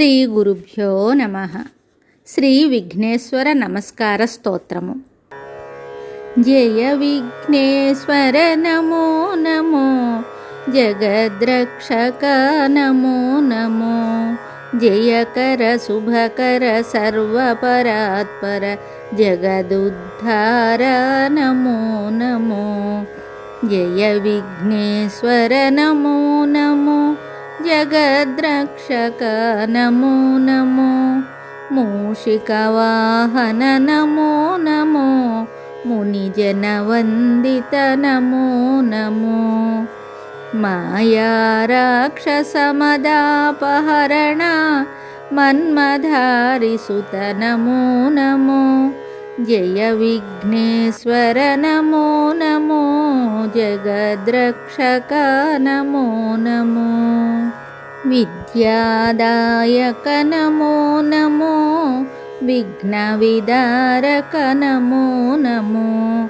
శ్రీ గురుభ్యో నమః. శ్రీ విఘ్నేశ్వర నమస్కార స్తోత్రము. జయ విఘ్నేశ్వర నమో నమో, జగద్రక్షక నమో నమో, జయకర శుభకర సర్వపరాత్పర జగదుద్ధార నమో నమో. జయ విఘ్నేశ్వర నమో నమో, జగద్రక్షక నమో నమో, మూషికవాహన నమో నమో, మునిజనవందిత నమో నమో, మాయారాక్షసమదాపహరణ మన్మధారిసుత నమో నమో. జయ విఘ్నేశ్వర నమో నమో, జగద్రక్షక నమో నమో, విద్యాదాయక నమో నమో, విఘ్నవిదారక నమో నమో,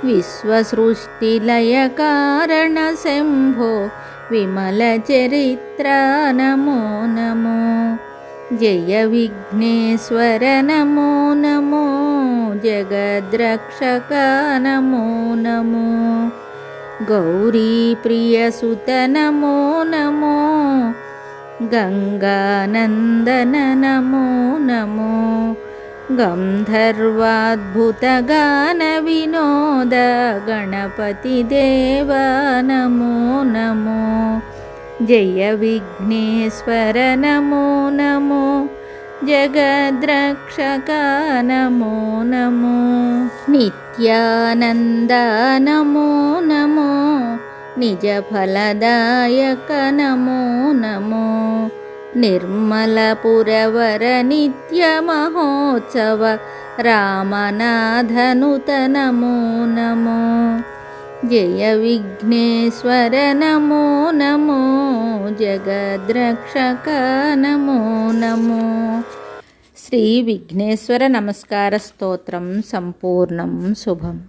విశ్వసృష్టిలయ కారణ శంభో విమల చరిత్ర నమో నమో. జయ విఘ్నేశ్వర నమో నమో, జగద్రక్షక నమో నమో, గౌరీప్రియసుత నమో నమో, గంగానందన నమో నమో, గంధర్వాద్భుతగాన వినోద గణపతి దేవ నమో నమో. జయ విఘ్నేశ్వర నమో నమో, జగద్రక్షక నమో నమో, నిత్యానంద నమో నమో, నిజఫలదాయక నమో నమో, నిర్మలపురవర నిత్య మహోత్సవ రామనాథనుత నమో నమో. జయ విఘ్నేశ్వర నమో నమో, జగద్రక్షక నమో నమో. శ్రీ విఘ్నేశ్వర నమస్కార స్తోత్రం సంపూర్ణం శుభం.